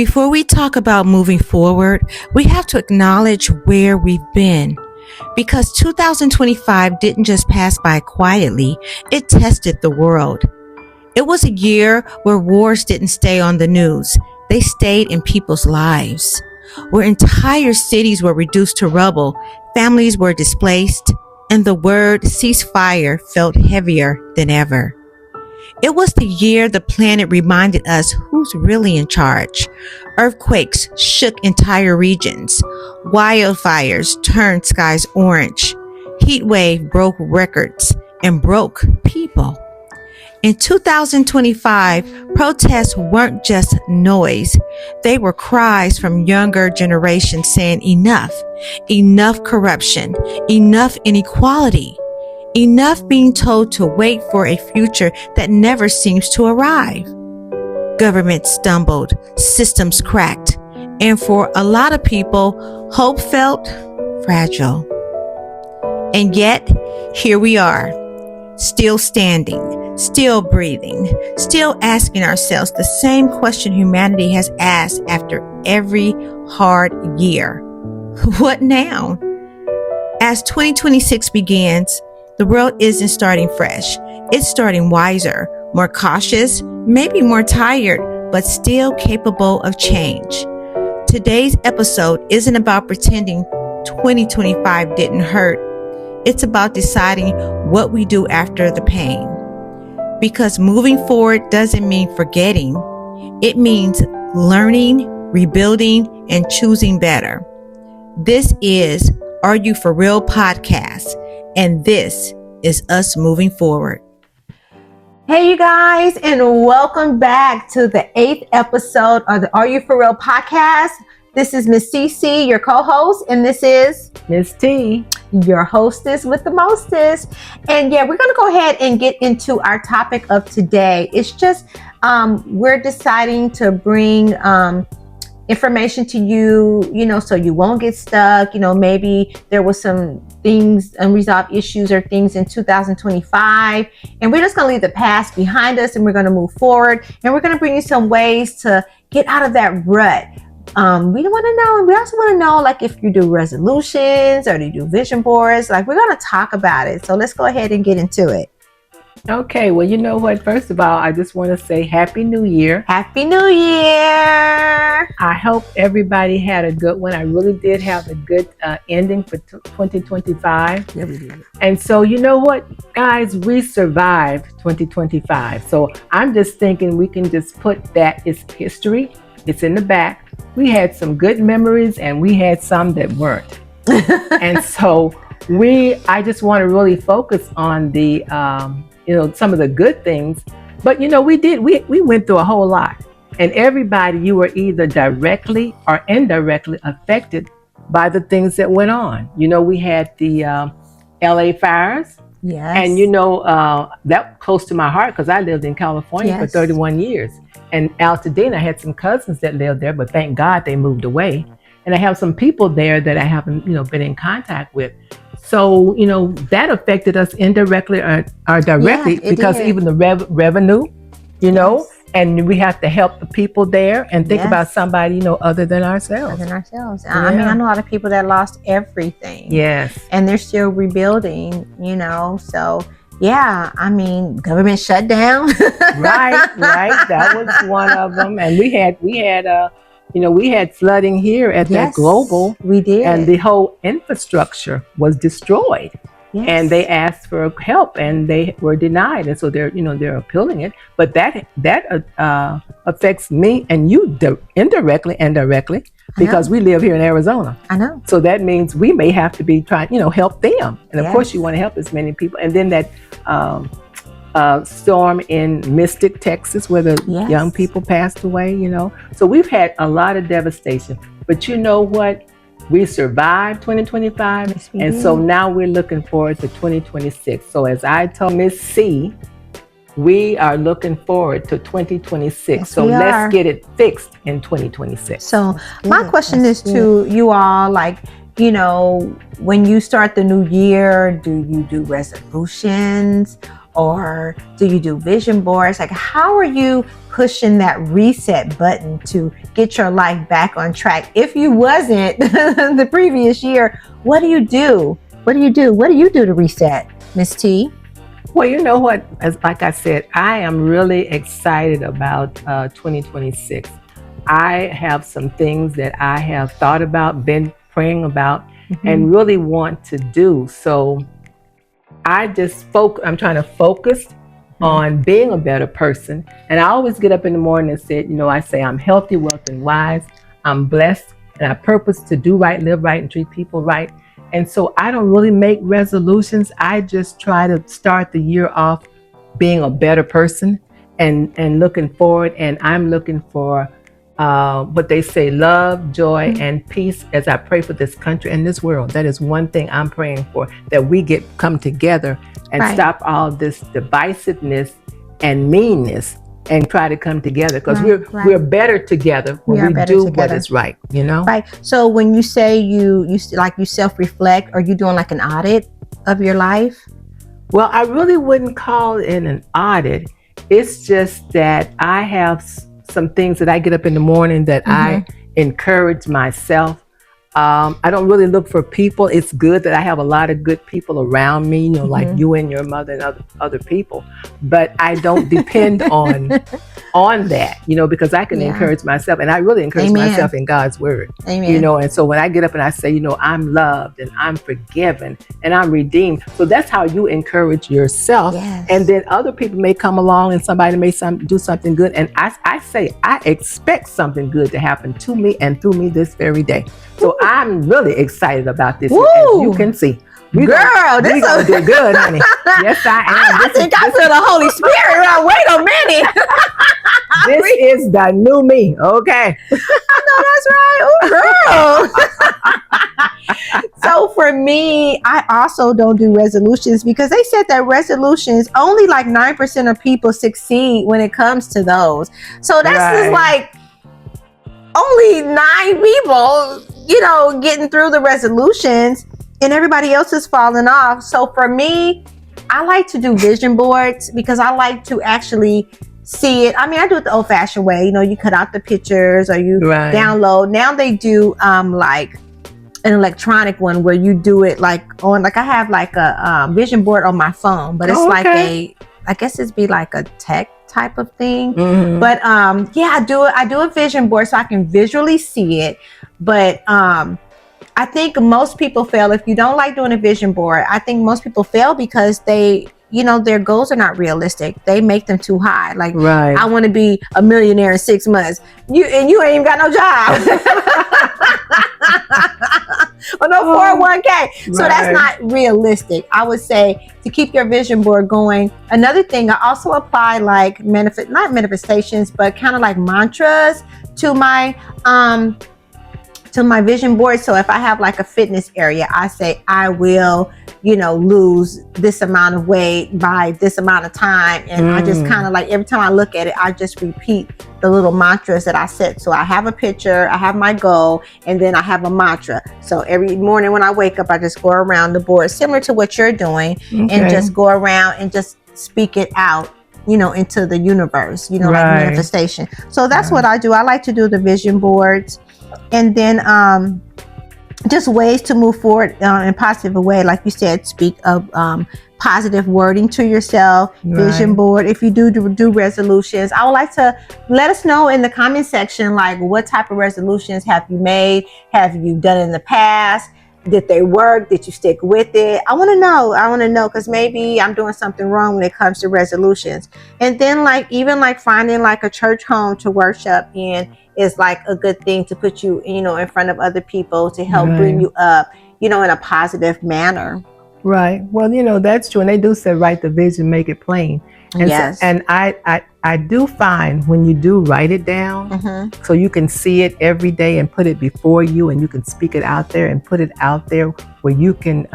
Before we talk about moving forward, we have to acknowledge where we've been. Because 2025 didn't just pass by quietly, it tested the world. It was a year where wars didn't stay on the news. They stayed in people's lives. Where entire cities were reduced to rubble, families were displaced, and the word ceasefire felt heavier than ever. It was the year the planet reminded us who's really in charge. Earthquakes shook entire regions. Wildfires turned skies orange. Heat wave broke records and broke people. In 2025, protests weren't just noise. They were cries from younger generations saying enough. Enough corruption. Enough inequality. Enough being told to wait for a future that never seems to arrive. Government stumbled, systems cracked, and for a lot of people, hope felt fragile. And yet, here we are, still standing, still breathing, still asking ourselves the same question humanity has asked after every hard year. What now? As 2026 begins, the world isn't starting fresh. It's starting wiser, more cautious, maybe more tired, but still capable of change. Today's episode isn't about pretending 2025 didn't hurt. It's about deciding what we do after the pain. Because moving forward doesn't mean forgetting. It means learning, rebuilding, and choosing better. This is Are You For Real podcast, and this is us moving forward. Hey, you guys, and welcome back to the 8th episode of the Are You For Real podcast. This is Miss CC, your co-host, and this is Miss T, your hostess with the mostest. And yeah, we're going to go ahead and get into our topic of today. It's just we're deciding to bring information to you, so you won't get stuck. Maybe there was some things, unresolved issues or things in 2025, and we're just going to leave the past behind us and we're going to move forward, and we're going to bring you some ways to get out of that rut. We want to know, and we also want to know, like, if you do resolutions or do you do vision boards, like, we're going to talk about it. So let's go ahead and get into it. Okay, well, you know what? First of all, I just want to say Happy New Year. Happy New Year! I hope everybody had a good one. I really did have a good ending for 2025. Yeah, we did. And so, you know what, guys? We survived 2025. So I'm just thinking we can just put that as history. It's in the back. We had some good memories and we had some that weren't. And so I just want to really focus on the some of the good things, but we went through a whole lot, and everybody, you were either directly or indirectly affected by the things that went on. We had the LA fires. Yes. And that close to my heart because I lived in California for 31 years. And Altadena, I had some cousins that lived there, but thank God they moved away. And I have some people there that I haven't been in contact with. So, that affected us indirectly or directly, because even the revenue, and we have to help the people there and think about somebody, other than ourselves. I mean, I know a lot of people that lost everything. Yes. And they're still rebuilding, so yeah, I mean, government shut down. Right. That was one of them. And we had flooding here at that global. We did. And the whole infrastructure was destroyed. Yes. And they asked for help and they were denied. And so they're appealing it. But that affects me and you indirectly and directly, because we live here in Arizona. I know. So that means we may have to be trying, help them. And of course you want to help as many people. And then that storm in Mystic, Texas, where the young people passed away, So we've had a lot of devastation. But you know what? We survived 2025. Yes, and so now we're looking forward to 2026. So as I told Miss C, we are looking forward to 2026. Yes, so let's get it fixed in 2026. So my question is to you all, like, when you start the new year, do you do resolutions? or do you do vision boards? Like, how are you pushing that reset button to get your life back on track? If you wasn't the previous year, what do you do? What do you do? What do you do to reset, Miss T? Well, you know what? Like I said, I am really excited about 2026. I have some things that I have thought about, been praying about, and really want to do. So I'm trying to focus on being a better person. And I always get up in the morning and say, I say I'm healthy, wealth, and wise. I'm blessed, and I purpose to do right, live right, and treat people right. And so I don't really make resolutions. I just try to start the year off being a better person and looking forward. And I'm looking for what they say, love, joy, and peace as I pray for this country and this world. That is one thing I'm praying for, that we come together and stop all this divisiveness and meanness and try to come together, because we're better together when we do what is right, Right. So when you say you self-reflect, are you doing like an audit of your life? Well, I really wouldn't call it an audit. It's just that I have some things that I get up in the morning that I encourage myself. I don't really look for people. It's good that I have a lot of good people around me, like you and your mother and other people. But I don't depend on that, because I can encourage myself, and I really encourage myself in God's word. Amen. And so when I get up and I say, I'm loved and I'm forgiven and I'm redeemed. So that's how you encourage yourself. Yes. And then other people may come along and somebody may do something good. And I say, I expect something good to happen to me and through me this very day. So I'm really excited about this. As you can see. We're gonna do good, honey. Yes, I am. I think I feel the Holy Spirit. Wait a minute. This is the new me. Okay. I know that's right. Oh, girl. So for me, I also don't do resolutions, because they said that resolutions, only like 9% of people succeed when it comes to those. So that's just like only 9 people, getting through the resolutions, and everybody else is falling off. So for me, I like to do vision boards, because I like to actually see it. I mean, I do it the old-fashioned way. You cut out the pictures or you download. Now they do like an electronic one where you do it like I have like a vision board on my phone, but it's like I guess it'd be like a tech type of thing. But I do a vision board so I can visually see it. But I think most people fail. If you don't like doing a vision board, I think most people fail because their goals are not realistic. They make them too high. Like, I want to be a millionaire in 6 months. You ain't even got no job. Or no 401k. So that's not realistic. I would say, to keep your vision board going. Another thing, I also apply like not manifestations, but kind of like mantras to my vision board. So if I have like a fitness area, I say I will, lose this amount of weight by this amount of time. And I just kind of like, every time I look at it, I just repeat the little mantras that I set. So I have a picture, I have my goal, and then I have a mantra. So every morning when I wake up, I just go around the board, similar to what you're doing, and just go around and just speak it out, into the universe, like manifestation. So that's what I do. I like to do the vision boards. And then just ways to move forward in a positive way. Like you said, speak of positive wording to yourself, vision board. If you do resolutions, I would like to let us know in the comment section, like, what type of resolutions have you made? Have you done in the past? Did they work? Did you stick with it? I want to know, because maybe I'm doing something wrong when it comes to resolutions. And then even finding like a church home to worship in is like a good thing to put you, in front of other people to help bring you up, in a positive manner. Right. Well, that's true. And they do say, write the vision, make it plain. And yes. So, and I do find when you do write it down, so you can see it every day and put it before you, and you can speak it out there and put it out there where you can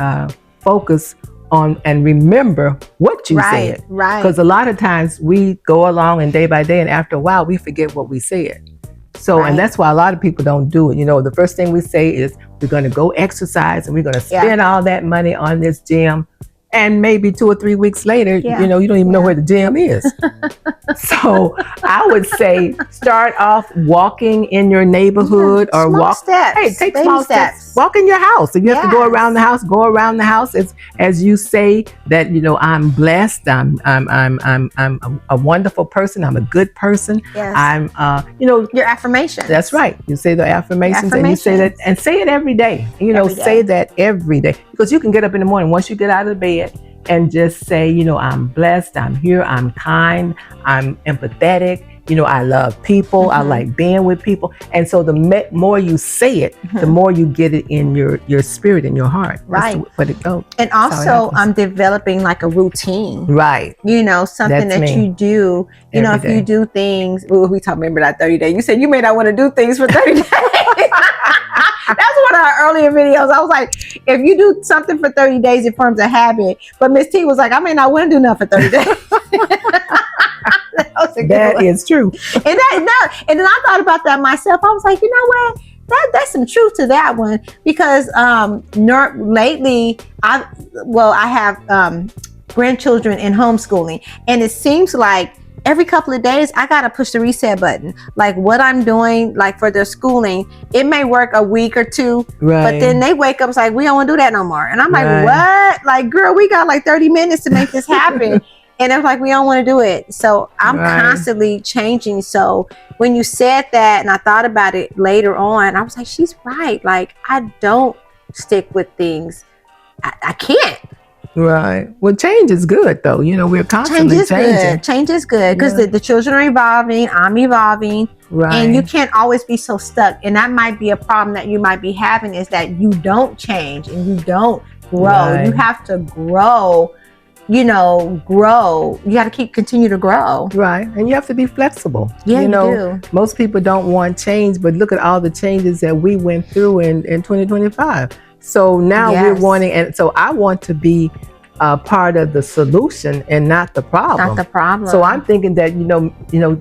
focus on and remember what you said. Right. Because a lot of times we go along and day by day, and after a while we forget what we said. So, and that's why a lot of people don't do it. The first thing we say is we're going to go exercise and we're going to spend all that money on this gym. And maybe 2 or 3 weeks later, Yeah. you don't even know where the gym is. So I would say start off walking in your neighborhood or Small walk. steps. Hey, take Baby small steps. Walk in your house. If you have to go around the house, go around the house. As you say that, I'm blessed. I'm a wonderful person. I'm a good person. Yes. I'm, your affirmations. That's right. You say the affirmations, and you say that, and say it every day. Say that every day, because you can get up in the morning once you get out of bed and just say, I'm blessed. I'm here. I'm kind. I'm empathetic. I love people. I like being with people. And so the more you say it, the more you get it in your spirit, in your heart. Right. That's what it goes. And also, I'm developing like a routine. Right. Something that you do. If you do things, remember that 30 days. You said you may not want to do things for 30 days. That's one of our earlier videos. I was like, if you do something for 30 days, it forms a habit. But Miss T was like, I may not want to do nothing for 30 days. That is true. And then I thought about that myself. I was like, you know what? That's some truth to that one, because lately I have grandchildren in homeschooling, and it seems like every couple of days I gotta push the reset button. Like what I'm doing, like for their schooling, it may work a week or two, but then they wake up, it's like, we don't want to do that no more. And I'm like, what? Like, girl, we got like 30 minutes to make this happen. And it's like, we don't want to do it. So I'm constantly changing. So when you said that, and I thought about it later on, I was like, she's right. Like, I don't stick with things. I can't. Right. Well, change is good, though. We're constantly changing. Change is good because the children are evolving. I'm evolving. Right. And you can't always be so stuck. And that might be a problem that you might be having, is that you don't change and you don't grow. Right. You have to grow. Grow. You got to continue to grow. Right. And you have to be flexible. Yeah, you do. Most people don't want change, but look at all the changes that we went through in 2025. So now we're wanting, and so I want to be part of the solution and not the problem. Not the problem. So I'm thinking that,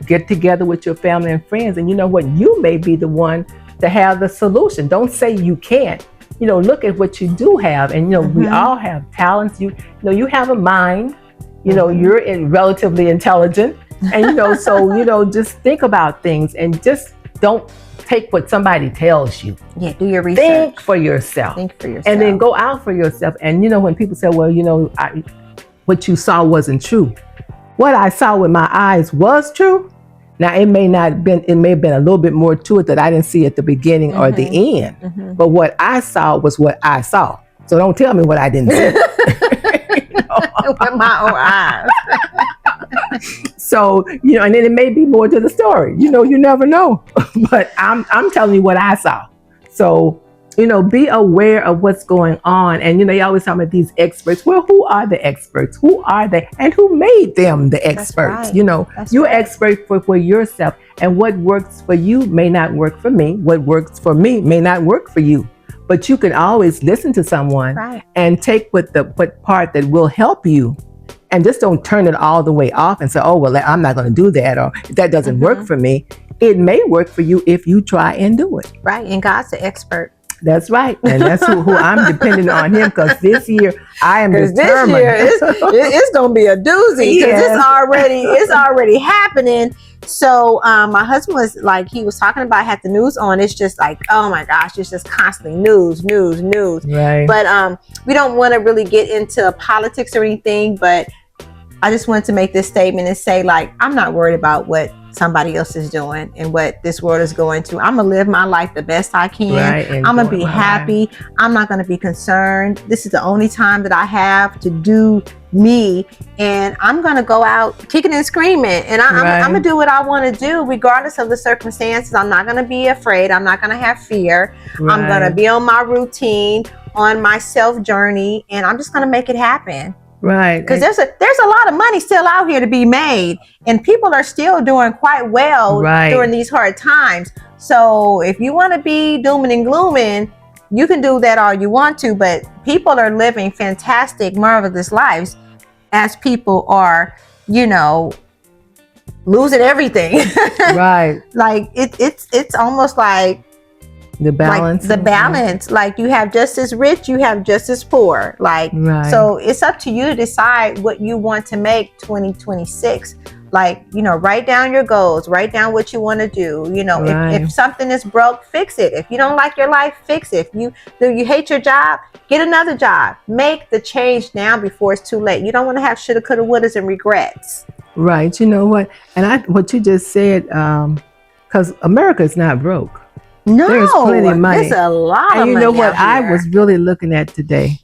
get together with your family and friends, and you may be the one to have the solution. Don't say you can't. Look at what you do have, and we all have talents. You have a mind. You're relatively intelligent, and so just think about things and just don't take what somebody tells you. Yeah, do your research. Think for yourself. And then go out for yourself. And when people say, well, what you saw wasn't true. What I saw with my eyes was true. Now, it may have been a little bit more to it that I didn't see at the beginning or the end. But what I saw was what I saw. So don't tell me what I didn't see. With my own eyes. So, and then it may be more to the story. You never know. But I'm telling you what I saw. So, be aware of what's going on. And, you always talk about these experts. Well, who are the experts? Who are they? And who made them the experts? Right. You're expert for yourself. And what works for you may not work for me. What works for me may not work for you. But you can always listen to someone and take what part that will help you. And just don't turn it all the way off and say, oh, well, I'm not going to do that, or that doesn't work for me. It may work for you if you try and do it. Right. And God's the expert. That's right. And that's who I'm depending on him, because this year I am determined. This year it's going to be a doozy, because it's already happening. So my husband was like, he was talking about, had the news on. It's just like, oh my gosh, it's just constantly news. Right. But we don't want to really get into politics or anything, but I just wanted to make this statement and say, like, I'm not worried about what somebody else is doing and what this world is going through. I'm gonna live my life the best I can. Right, I'm gonna be happy. I'm not gonna be concerned. This is the only time that I have to do me, and I'm gonna go out kicking and screaming, and I'm gonna do what I want to do regardless of the circumstances. I'm not gonna be afraid. I'm not gonna have fear. I'm gonna be on my routine, on my self journey, and I'm just gonna make it happen. Right. Because there's a lot of money still out here to be made, and people are still doing quite well during these hard times. So if you want to be dooming and glooming, you can do that all you want to, but people are living fantastic, marvelous lives as people are, losing everything. Right. Like it's almost like The balance. Like the balance. Like you have just as rich, you have just as poor. Like, right. So it's up to you to decide what you want to make 2026. Like, write down your goals, write down what you want to do. Right. If something is broke, fix it. If you don't like your life, fix it. If you hate your job, get another job. Make the change now before it's too late. You don't want to have shoulda, coulda, wouldas and regrets. Right. You know what? And what you just said, because America is not broke. No, there's plenty of money. There's a lot of money. And you know what I was really looking at today?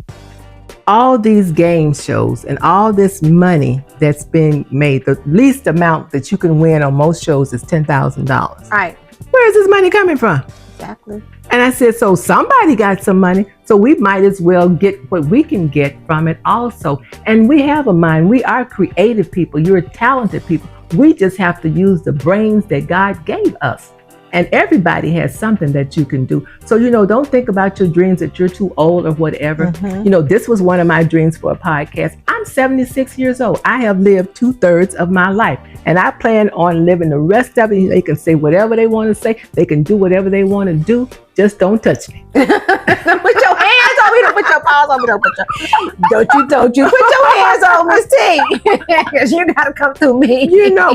All these game shows and all this money that's been made, the least amount that you can win on most shows is $10,000. Right. Where is this money coming from? Exactly. And I said, so somebody got some money, so we might as well get what we can get from it also. And we have a mind. We are creative people. You're talented people. We just have to use the brains that God gave us. And everybody has something that you can do. So, don't think about your dreams that you're too old or whatever. Mm-hmm. This was one of my dreams for a podcast. I'm 76 years old. I have lived 2/3 of my life. And I plan on living the rest of it. They can say whatever they want to say. They can do whatever they want to do. Just don't touch me. Put your hands on me. Don't put your paws on me. Don't you put your hands on Miss T. Because you got to come through me.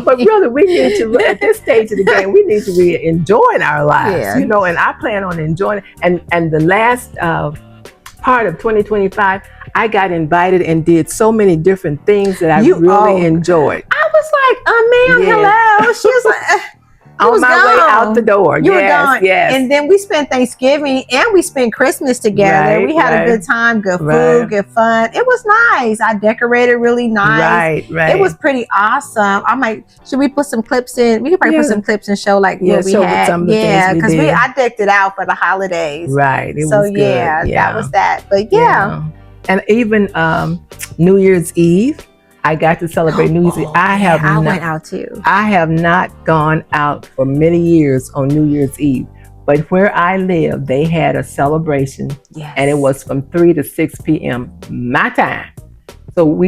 But really, we need to, at this stage of the game, we need to be enjoying our lives, and I plan on enjoying it. And the last part of 2025, I got invited and did so many different things that I really enjoyed. I was like, ma'am, hello. She was like, on my way out the door. You were gone. Yes. And then we spent Thanksgiving and we spent Christmas together. We had a good time, good food, good fun. It was nice. I decorated really nice. Right. It was pretty awesome. Should we put some clips in? We could probably put some clips and show what we had. Because I decked it out for the holidays. Right. It so was good. That was that. But And even New Year's Eve, I got to celebrate New Year's Eve. I went out too. I have not gone out for many years on New Year's Eve. But where I live, they had a celebration. Yes. And it was from 3 to 6 p.m. my time. So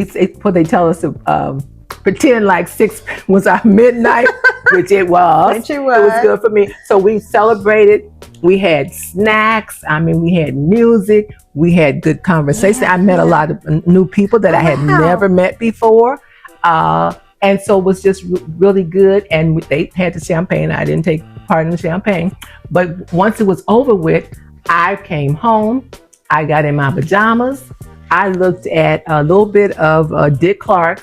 they tell us to pretend like 6 was our midnight, which it was. It was good for me. So we celebrated. We had snacks. We had music. We had good conversation. I met a lot of new people that I had never met before. And so it was just really good. And they had the champagne. I didn't take part in the champagne. But once it was over with, I came home. I got in my pajamas. I looked at a little bit of Dick Clark's.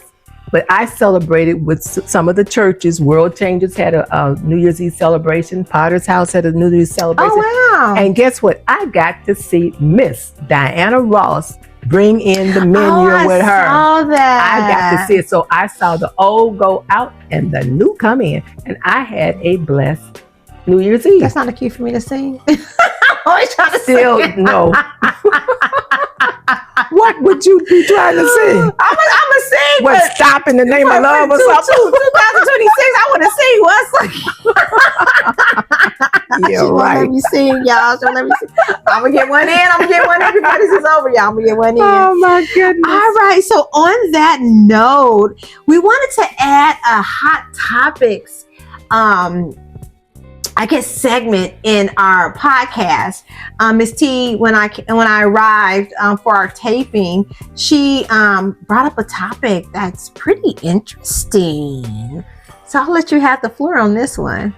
But I celebrated with some of the churches. World Changers had a New Year's Eve celebration. Potter's House had a New Year's celebration. Oh, wow. And guess what? I got to see Miss Diana Ross bring in the menu with her. I saw that. I got to see it. So I saw the old go out and the new come in. And I had a blessed New Year's Eve. That's not a cue for me to sing. I'm always trying to sing. No. What would you be trying to sing? I'm a sing. What, Stop in the Name of Love or something? 2026, I want to sing. Yeah, right. Let me sing, y'all. So let me sing. I'm going to get one in. Everybody, this is over, y'all. I'm going to get one in. Oh, my goodness. All right. So on that note, we wanted to add a hot topics segment in our podcast. Miss T, when I arrived for our taping, she brought up a topic that's pretty interesting. So I'll let you have the floor on this one.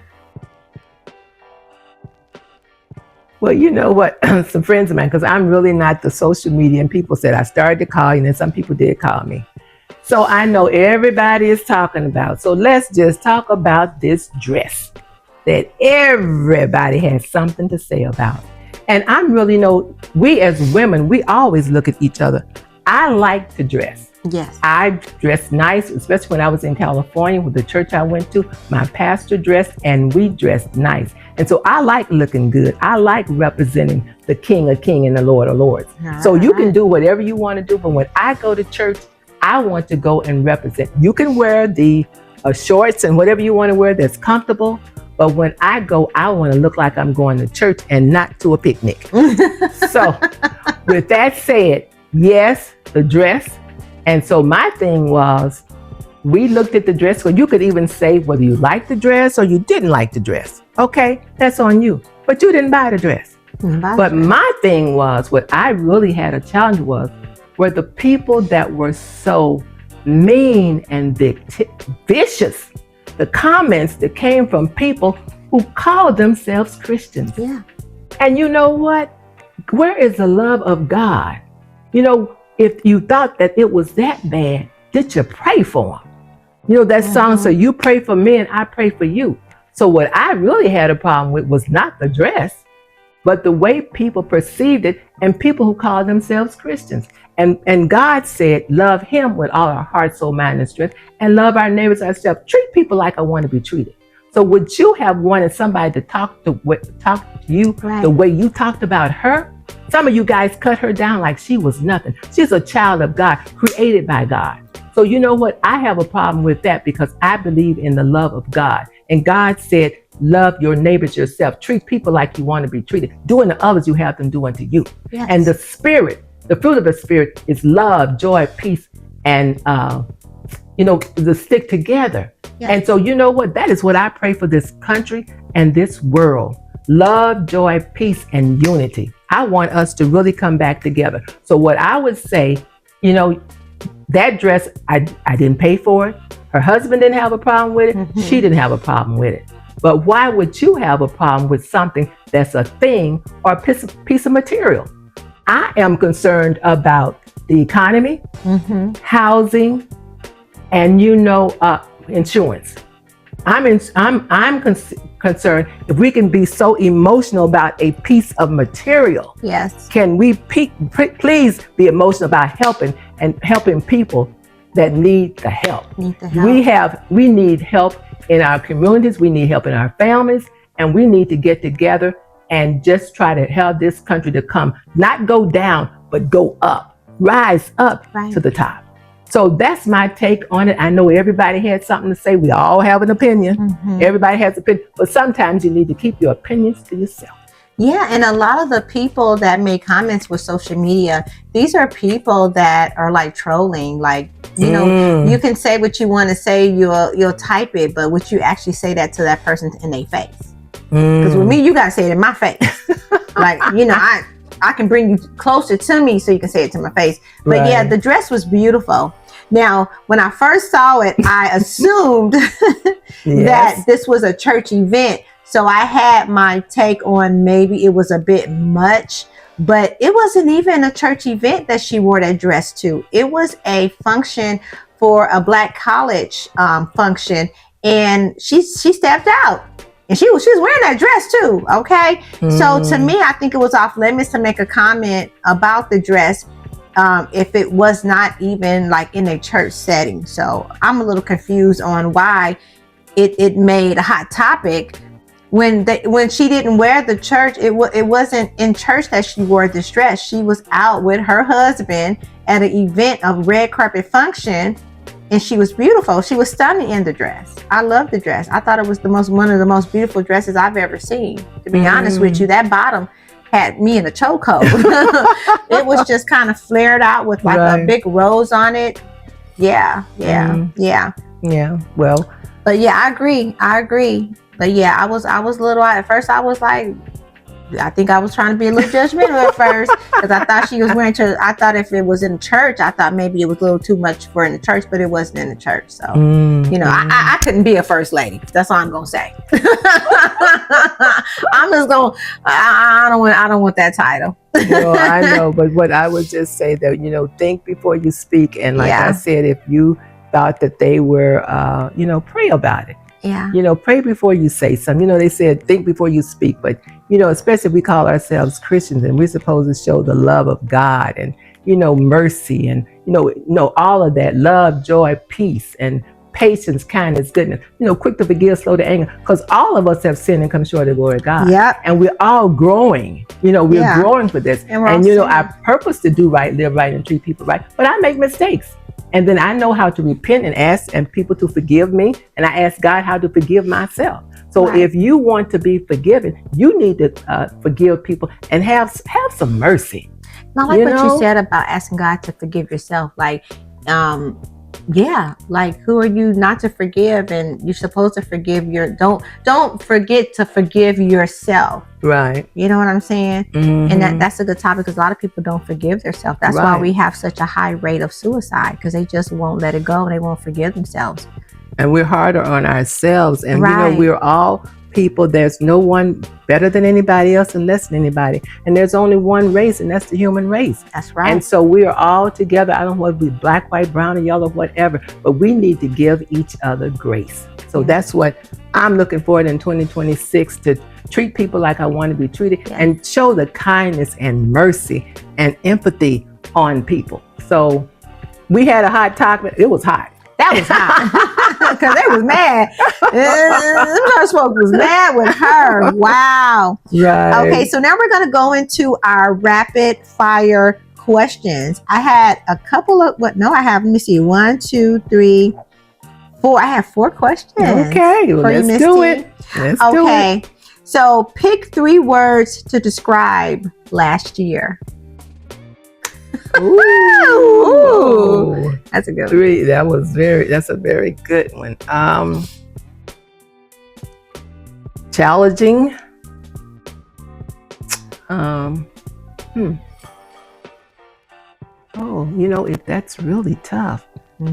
Well, you know what? Some friends of mine, because I'm really not the social media, and people said I started to call you, and then some people did call me. So I know everybody is talking about. So let's just talk about this dress that everybody has something to say about. And I'm really we as women, we always look at each other. I like to dress. Yes. I dress nice, especially when I was in California with the church I went to. My pastor dressed and we dressed nice. And so I like looking good. I like representing the King of Kings and the Lord of Lords. So you can do whatever you want to do. But when I go to church, I want to go and represent. You can wear the shorts and whatever you want to wear that's comfortable. But when I go, I want to look like I'm going to church and not to a picnic. So with that said, yes, the dress. And so my thing was, we looked at the dress. So you could even say whether you liked the dress or you didn't like the dress. Okay, that's on you. but you didn't buy the dress. But dress. my thing was, what I really had a challenge were the people that were so mean and vicious. The comments that came from people who called themselves Christians. Yeah. And you know what? Where is the love of God? You know, if you thought that it was that bad, did you pray for them? You know, that song, so you pray for me and I pray for you. So what I really had a problem with was not the dress, but the way people perceived it, and people who call themselves Christians. And God said, love him with all our heart, soul, mind, and strength, and love our neighbors ourselves. Treat people like I want to be treated. So would you have wanted somebody to talk to you the way you talked about her? Some of you guys cut her down like she was nothing. She's a child of God, created by God. So you know what? I have a problem with that, because I believe in the love of God. And God said, love your neighbors yourself. Treat people like you want to be treated. Do unto others you have them do unto you. Yes. And the Spirit, the fruit of the Spirit is love, joy, peace, and the stick together. Yes. And so you know what? That is what I pray for this country and this world. Love, joy, peace, and unity. I want us to really come back together. So what I would say, that dress, I didn't pay for it. Her husband didn't have a problem with it. Mm-hmm. She didn't have a problem with it. But why would you have a problem with something that's a thing or a piece of material? I am concerned about the economy, housing, and insurance. I'm concerned if we can be so emotional about a piece of material. Yes. Can we please be emotional about helping people that need the help? We need help in our communities. We need help in our families, and we need to get together and just try to help this country to not go down, but go up, rise up to the top. So that's my take on it. I know everybody had something to say. We all have an opinion. Everybody has an opinion, but sometimes you need to keep your opinions to yourself. Yeah, and a lot of the people that make comments with social media, these are people that are like trolling. Like, you can say what you want to say, you'll type it, but would you actually say that to that person in their face? Because with me, you gotta say it in my face. Like, I can bring you closer to me so you can say it to my face. But yeah, the dress was beautiful. Now, when I first saw it, I assumed that this was a church event. So I had my take on maybe it was a bit much, but it wasn't even a church event that she wore that dress to. It was a function for a Black college function, and she stepped out. And she was wearing that dress too, okay? So to me, I think it was off limits to make a comment about the dress if it was not even like in a church setting. So I'm a little confused on why it made a hot topic when she didn't wear the church. It wasn't in church that she wore this dress. She was out with her husband at an event, a red carpet function. And she was beautiful. She was stunning in the dress. I love the dress. I thought it was one of the most beautiful dresses I've ever seen. To be honest with you, that bottom had me in a chokehold. It was just kind of flared out with like a big rose on it. Yeah. Well, but yeah, I agree. But yeah, I was a little, at first I was like, I think I was trying to be a little judgmental at first, because I thought she was wearing I thought if it was in church, I thought maybe it was a little too much for in the church, but it wasn't in the church. So, I couldn't be a first lady. That's all I'm going to say. I'm just going to, I don't want that title. I know, but what I would just say that, think before you speak. And like I said, if you thought that they were, pray about it. Yeah. Pray before you say something. They said think before you speak, but especially if we call ourselves Christians and we're supposed to show the love of God and mercy and all of that, love, joy, peace, and patience, kindness, goodness, quick to forgive, slow to anger, because all of us have sinned and come short of the glory of God. Yeah. And we're all growing. We're growing for this. And our purpose to do right, live right, and treat people right. But I make mistakes. And then I know how to repent and ask people to forgive me. And I ask God how to forgive myself. So if you want to be forgiven, you need to forgive people and have some mercy. I like what you said about asking God to forgive yourself. Like, Yeah, like who are you not to forgive? And you're supposed to forgive don't forget to forgive yourself. Right. You know what I'm saying? Mm-hmm. And that's a good topic because a lot of people don't forgive themselves. That's why we have such a high rate of suicide, because they just won't let it go and they won't forgive themselves. And we're harder on ourselves. And Right. we're all people. There's no one better than anybody else and less than anybody. And there's only one race, and that's the human race. That's right. And so we are all together. I don't know whether we black, white, brown, or yellow, whatever, but we need to give each other grace. So that's what I'm looking forward in 2026, to treat people like I want to be treated and show the kindness and mercy and empathy on people. So we had a hot topic. It was hot. That was hot because they was mad. Those folks was mad with her. Wow. Right. Okay, so now we're going to go into our rapid fire questions. I had a couple of let me see, 1, 2, 3, 4. I have 4 questions. Okay, well, let's do it. Okay, so pick 3 words to describe last year. Ooh. That's a good one. 3. That's a very good one. Challenging. Oh, if that's really tough.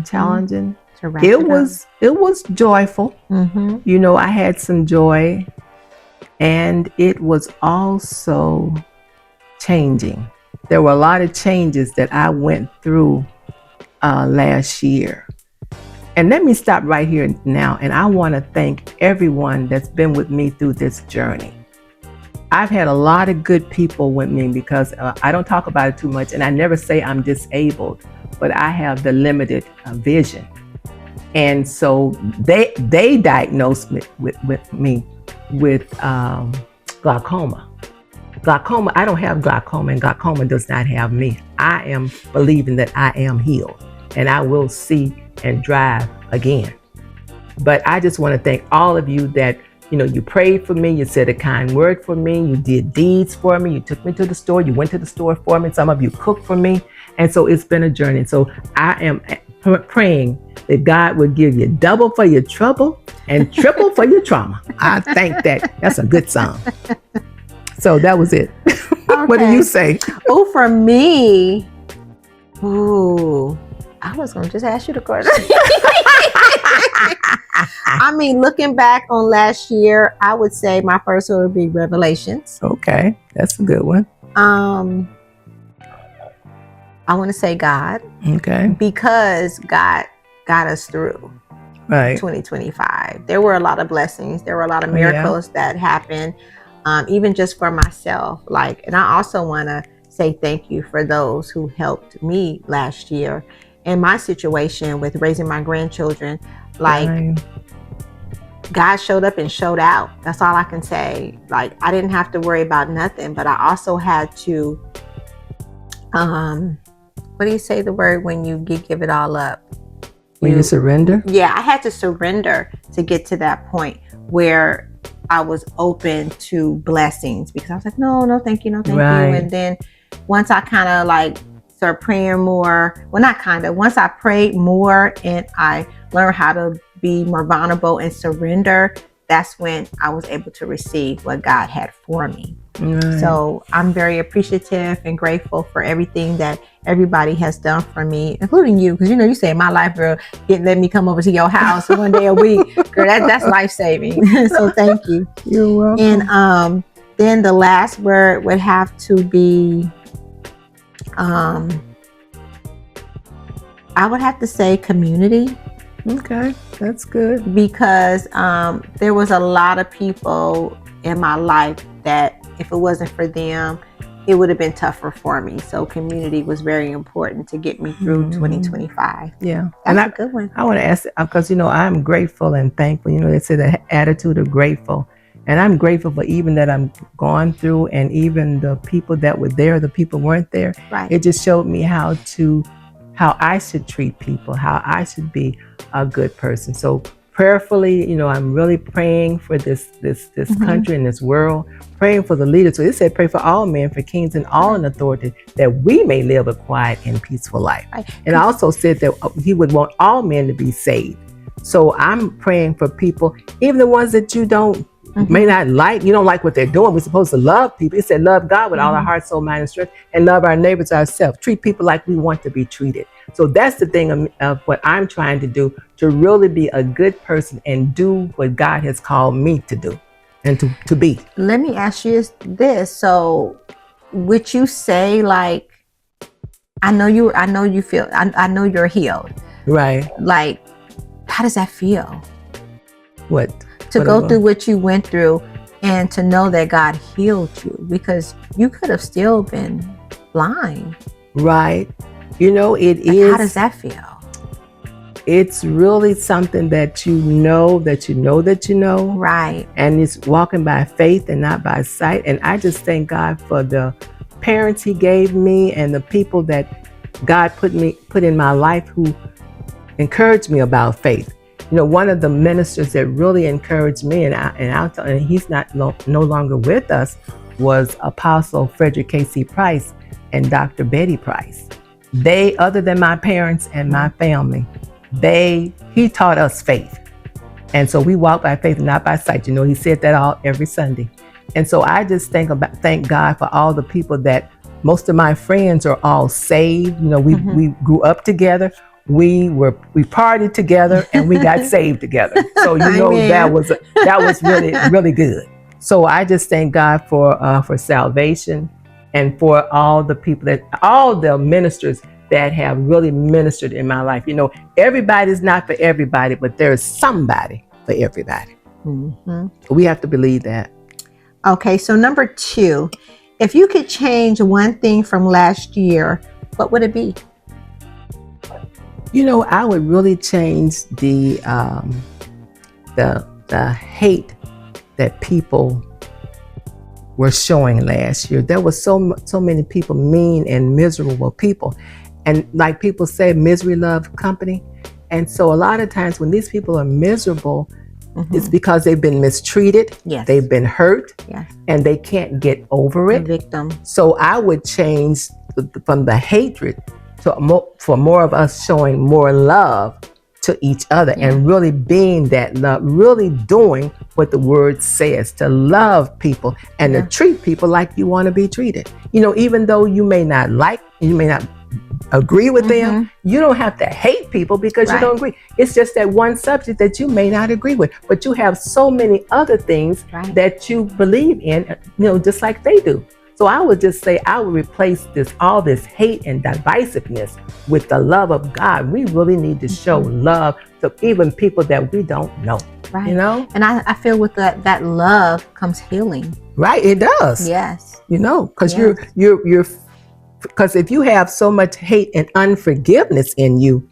Challenging. It was joyful. I had some joy, and it was also changing. There were a lot of changes that I went through last year. And let me stop right here now. And I want to thank everyone that's been with me through this journey. I've had a lot of good people with me, because I don't talk about it too much. And I never say I'm disabled, but I have the limited vision. And so they diagnosed me with glaucoma. Glaucoma, I don't have glaucoma, and glaucoma does not have me. I am believing that I am healed, and I will see and drive again. But I just want to thank all of you that, you prayed for me, you said a kind word for me, you did deeds for me, you took me to the store, you went to the store for me, some of you cooked for me. And so it's been a journey. So I am praying that God will give you double for your trouble and triple for your trauma. I think that's a good song. So that was it. Okay. What do you say? Oh, for me, I was going to just ask you the question. I mean, looking back on last year, I would say my first one would be Revelations. Okay, that's a good one. I want to say God. Okay. Because God got us through 2025. There were a lot of blessings. There were a lot of miracles that happened, even just for myself. And I also want to say thank you for those who helped me last year in my situation with raising my grandchildren. God showed up and showed out. That's all I can say. I didn't have to worry about nothing, but I also had to, what do you say the word when you give it all up? When you surrender? Yeah, I had to surrender to get to that point where I was open to blessings, because I was like, no, thank you, no, thank you. And then once I kind of started praying more, once I prayed more and I learned how to be more vulnerable and surrender, that's when I was able to receive what God had for me. So I'm very appreciative and grateful for everything that everybody has done for me, including you, because you saved my life, girl. Let me come over to your house one day a week, girl. That's life saving. So thank you. You're welcome. And then the last word would have to be, I would have to say community. Okay, that's good. Because there was a lot of people in my life that if it wasn't for them, it would have been tougher for me. So community was very important to get me through 2025. Yeah. That's a good one. I want to ask, because, I'm grateful and thankful. They say the attitude of grateful. And I'm grateful for even that I'm going through, and even the people that were there, the people weren't there. Right. It just showed me how I should treat people, how I should be a good person. So prayerfully, I'm really praying for this country and this world, praying for the leaders. So it said, pray for all men, for kings and all in authority, that we may live a quiet and peaceful life. Right. And I also said that he would want all men to be saved. So I'm praying for people, even the ones that you may not like, you don't like what they're doing. We're supposed to love people. It said, love God with all our heart, soul, mind, and strength, and love our neighbors ourselves. Treat people like we want to be treated. So that's the thing of what I'm trying to do, to really be a good person and do what God has called me to do and to be. Let me ask you this. So would you say, like, I know you're healed. Right. Like, how does that feel? What? To go through what you went through and to know that God healed you, because you could have still been blind. Right. It is. How does that feel? It's really something that you know. Right. And it's walking by faith and not by sight. And I just thank God for the parents he gave me and the people that God put in my life who encouraged me about faith. One of the ministers that really encouraged me, and he's no longer with us, was Apostle Frederick K.C. Price and Dr. Betty Price. They, other than my parents and my family, he taught us faith. And so we walk by faith and not by sight. He said that every Sunday. And so I just thank God for all the people that, most of my friends are all saved. We grew up together. We partied together and we got saved together. So that was really, really good. So I just thank God for salvation and for all the people all the ministers that have really ministered in my life. Everybody's not for everybody, but there's somebody for everybody. We have to believe that. Okay, so number 2, if you could change one thing from last year, what would it be? I would really change the hate that people were showing last year. There was so many people, mean and miserable people. And like people say, misery loves company. And so a lot of times when these people are miserable, it's because they've been mistreated. Yes. They've been hurt. Yes. And they can't get over it. The victim. So I would change from the hatred for more of us showing more love to each other and really being that love, really doing what the word says, to love people and to treat people like you want to be treated. Even though you may not agree with them, you don't have to hate people because you don't agree. It's just that one subject that you may not agree with, but you have so many other things that you believe in, just like they do. So I would just say I would replace all this hate and divisiveness with the love of God. We really need to show love to even people that we don't know. Right. And I feel with that love comes healing. Right. It does. Yes. Because because if you have so much hate and unforgiveness in you,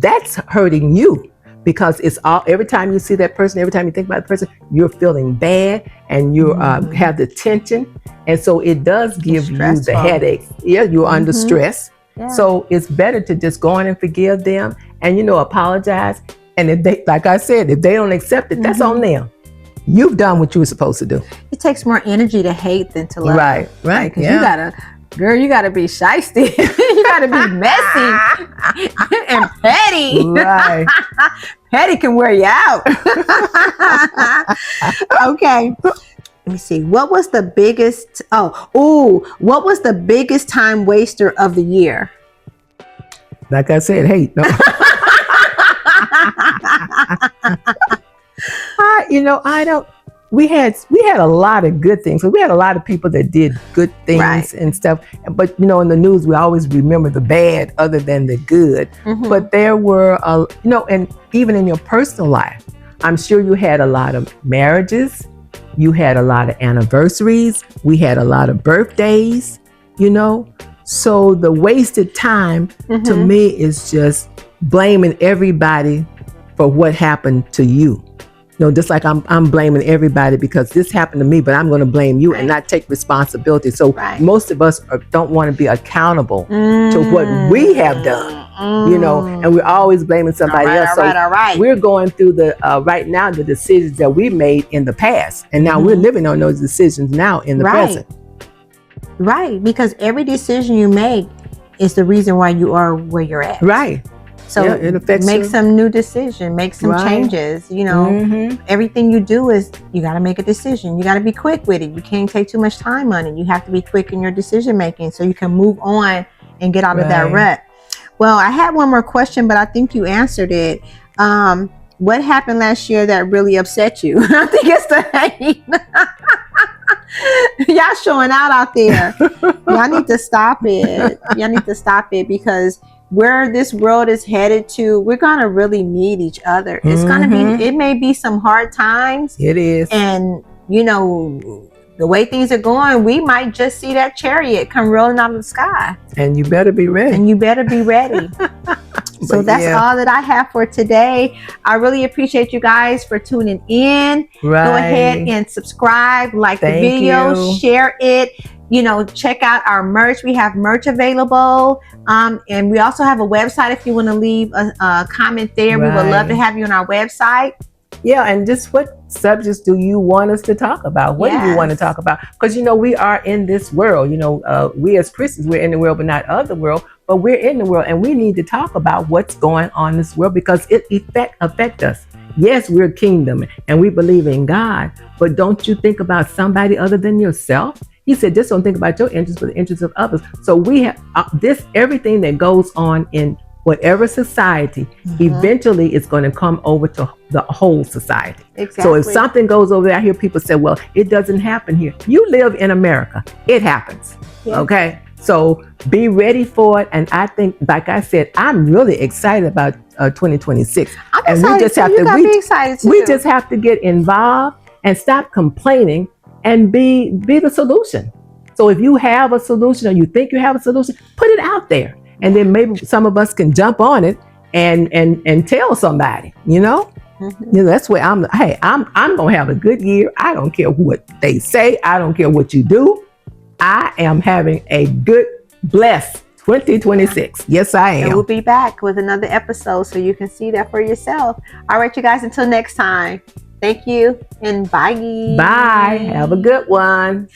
that's hurting you. Because it's every time you see that person, every time you think about the person, you're feeling bad and you have the tension. And so it does give you the headaches. Yeah, you're under stress. Yeah. So it's better to just go in and forgive them and, apologize. And if they, like I said, if they don't accept it, that's on them. You've done what you were supposed to do. It takes more energy to hate than to love. Right. Because you gotta be shiesty. You gotta be messy and petty. Right. Petty can wear you out. Okay. Let me see. What was the biggest time waster of the year? Like I said, hate. No. I don't. We had a lot of good things. So we had a lot of people that did good things and stuff. But in the news, we always remember the bad other than the good. But there were, and even in your personal life, I'm sure you had a lot of marriages. You had a lot of anniversaries. We had a lot of birthdays, So the wasted time to me is just blaming everybody for what happened to you. Just like I'm blaming everybody because this happened to me, but I'm going to blame you and not take responsibility. So most of us don't want to be accountable to what we have done. You know, and we're always blaming somebody else. So all right. we're going through the right now the decisions that we made in the past, and now we're living on those decisions now in the present. Right, because every decision you make is the reason why you are where you're at. Right. So it affects make you. some new decision, make some changes. You know, everything you do is you got to make a decision. You got to be quick with it. You can't take too much time on it. You have to be quick in your decision making so you can move on and get out of that rut. Well, I had one more question, but I think you answered it. What happened last year that really upset you? I think it's the hate. Y'all showing out there. Y'all need to stop it. Y'all need to stop it, because where this world is headed to, we're gonna really need each other. It's gonna be, it may be some hard times. It is. And you know, the way things are going, we might just see that chariot come rolling out of the sky. And you better be ready. And you better be ready. So that's all that I have for today. I really appreciate you guys for tuning in. Go ahead and subscribe, like the video, share it. You know, check out our merch. We have merch available. And we also have a website if you want to leave a comment there. We would love to have you on our website. Yeah, and just what subjects do you want us to talk about? What do you want to talk about? Because, you know, we are in this world. You know, we as Christians, we're in the world, but not of the world. But we're in the world, and we need to talk about what's going on in this world, because it affect us. Yes, we're kingdom, and we believe in God. But don't you think about somebody other than yourself? He said, just don't think about your interests, but the interests of others. So we have everything that goes on in whatever society, eventually it's going to come over to the whole society. Exactly. So if something goes over there, I hear people say, well, it doesn't happen here. You live in America. It happens. Yeah. Okay. So be ready for it. And I think, like I said, I'm really excited about 2026. I'm excited we excited too. We just have to get involved and stop complaining and be the solution. So if you have a solution, or you think you have a solution, put it out there. And then maybe some of us can jump on it and tell somebody, you know? You know, that's where I'm gonna have a good year. I don't care what they say. I don't care what you do. I am having a good, blessed 2026. Yes, I am. And we'll be back with another episode so you can see that for yourself. All right, you guys, until next time. Thank you and bye. Bye. Have a good one.